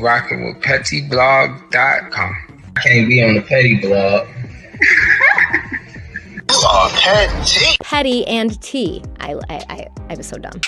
rocking with pettyblog.com. I can't be on the petty blog. You are petty. Petty and T. I was so dumb.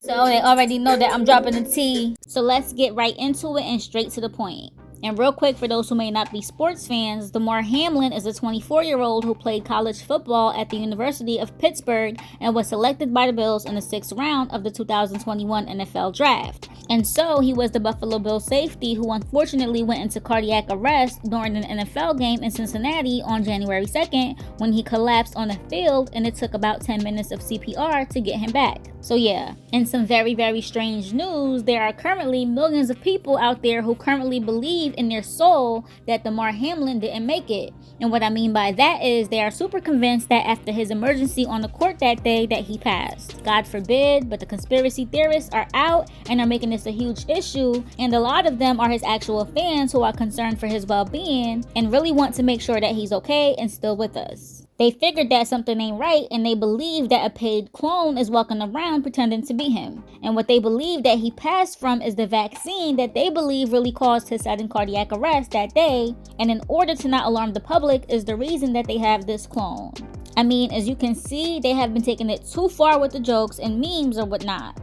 So they already know that I'm dropping the T. So let's get right into it and straight to the point. And real quick, for those who may not be sports fans, Damar Hamlin is a 24-year-old who played college football at the University of Pittsburgh and was selected by the Bills in the 6th round of the 2021 NFL Draft. And so he was the Buffalo Bills safety who unfortunately went into cardiac arrest during an NFL game in Cincinnati on January 2nd when he collapsed on the field, and it took about 10 minutes of CPR to get him back. So yeah, in some very, very strange news, there are currently millions of people out there who currently believe in their soul that Damar Hamlin didn't make it. And what I mean by that is they are super convinced that after his emergency on the court that day that he passed. God forbid, but the conspiracy theorists are out and are making this a huge issue, and a lot of them are his actual fans who are concerned for his well-being and really want to make sure that he's okay and still with us. They figured that something ain't right, and they believe that a paid clone is walking around pretending to be him. And what they believe that he passed from is the vaccine that they believe really caused his sudden cardiac arrest that day, and in order to not alarm the public is the reason that they have this clone. I mean, as you can see, they have been taking it too far with the jokes and memes or whatnot.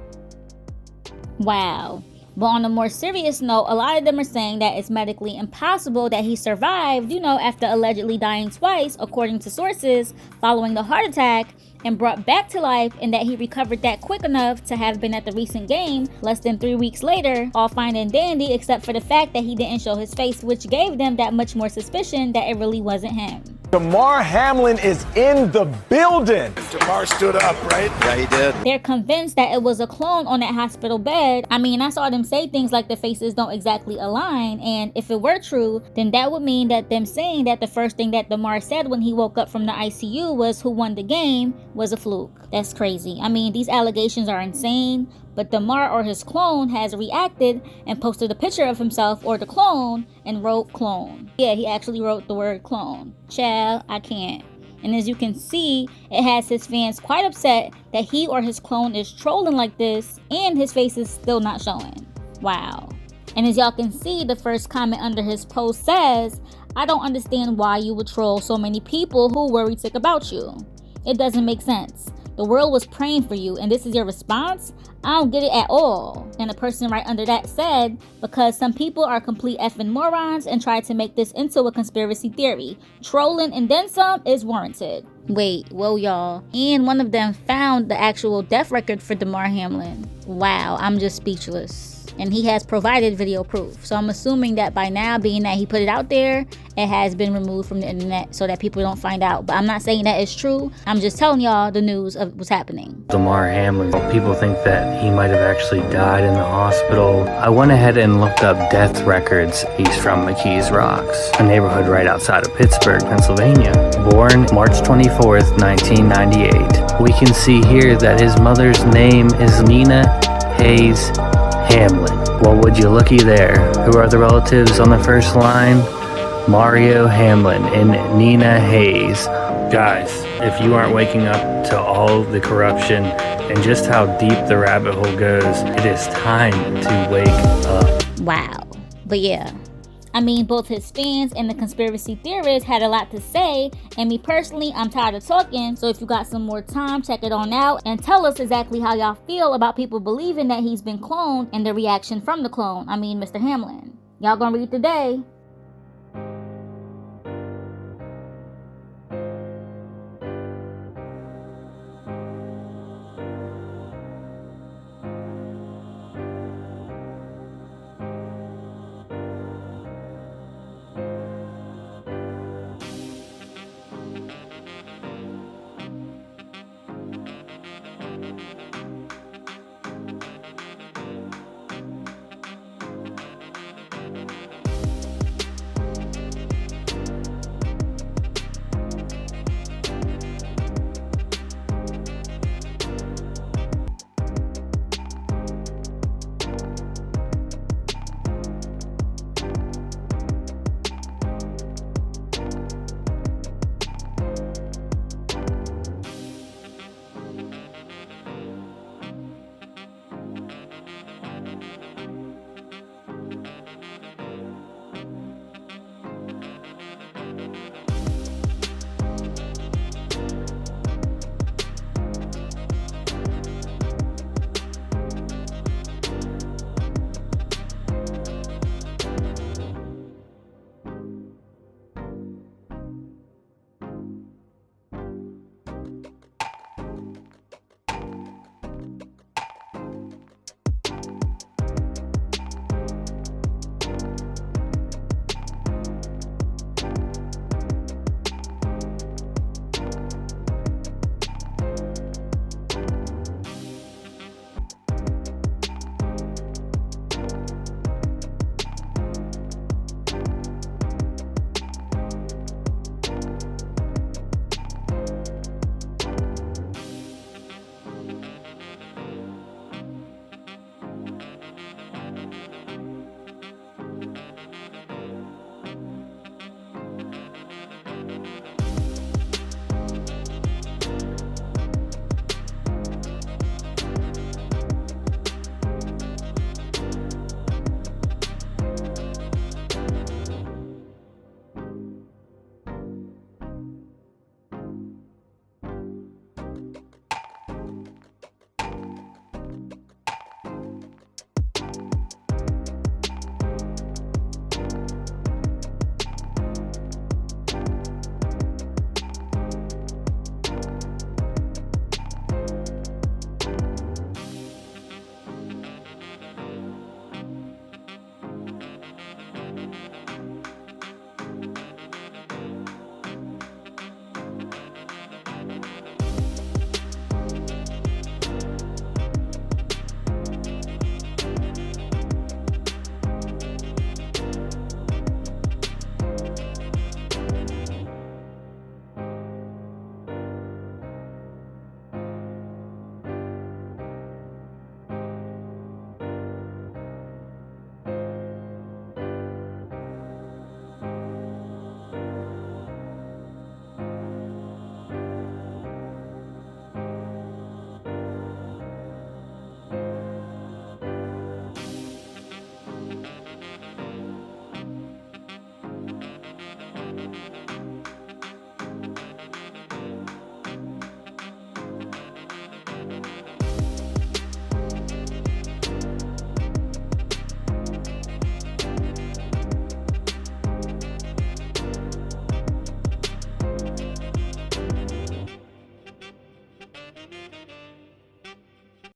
Wow. But on a more serious note, a lot of them are saying that it's medically impossible that he survived, after allegedly dying twice, according to sources, following the heart attack, and brought back to life, and that he recovered that quick enough to have been at the recent game less than 3 weeks later, all fine and dandy, except for the fact that he didn't show his face, which gave them that much more suspicion that it really wasn't him. Damar Hamlin is in the building. Damar stood up, right? Yeah, he did. They're convinced that it was a clone on that hospital bed. I mean, I saw them say things like the faces don't exactly align, and if it were true, then that would mean that them saying that the first thing that Damar said when he woke up from the ICU was who won the game was a fluke. That's crazy. I mean, these allegations are insane, but Damar or his clone has reacted and posted a picture of himself or the clone and wrote clone. Yeah, he actually wrote the word clone. Child, I can't. And as you can see, it has his fans quite upset that he or his clone is trolling like this and his face is still not showing. Wow. And as y'all can see, the first comment under his post says, "I don't understand why you would troll so many people who worry sick about you. It doesn't make sense. The world was praying for you and this is your response? I don't get it at all." And the person right under that said, "Because some people are complete effing morons and try to make this into a conspiracy theory. Trolling and then some is warranted." Wait, whoa y'all. And one of them found the actual death record for Damar Hamlin. Wow, I'm just speechless. And he has provided video proof. So I'm assuming that by now, being that he put it out there, it has been removed from the internet so that people don't find out. But I'm not saying that it's true. I'm just telling y'all the news of what's happening. Damar Hamlin, people think that he might have actually died in the hospital. I went ahead and looked up death records. He's from McKees Rocks, a neighborhood right outside of Pittsburgh, Pennsylvania. Born March 24th, 1998. We can see here that his mother's name is Nina Hayes Hamlin. Well, would you looky there? Who are the relatives on the first line? Mario Hamlin and Nina Hayes. Guys, if you aren't waking up to all the corruption and just how deep the rabbit hole goes, it is time to wake up. Wow. But yeah, I mean, both his fans and the conspiracy theorists had a lot to say, and me personally, I'm tired of talking, so if you got some more time, check it on out and tell us exactly how y'all feel about people believing that he's been cloned and the reaction from the clone, Mr. Hamlin. Y'all gonna read today?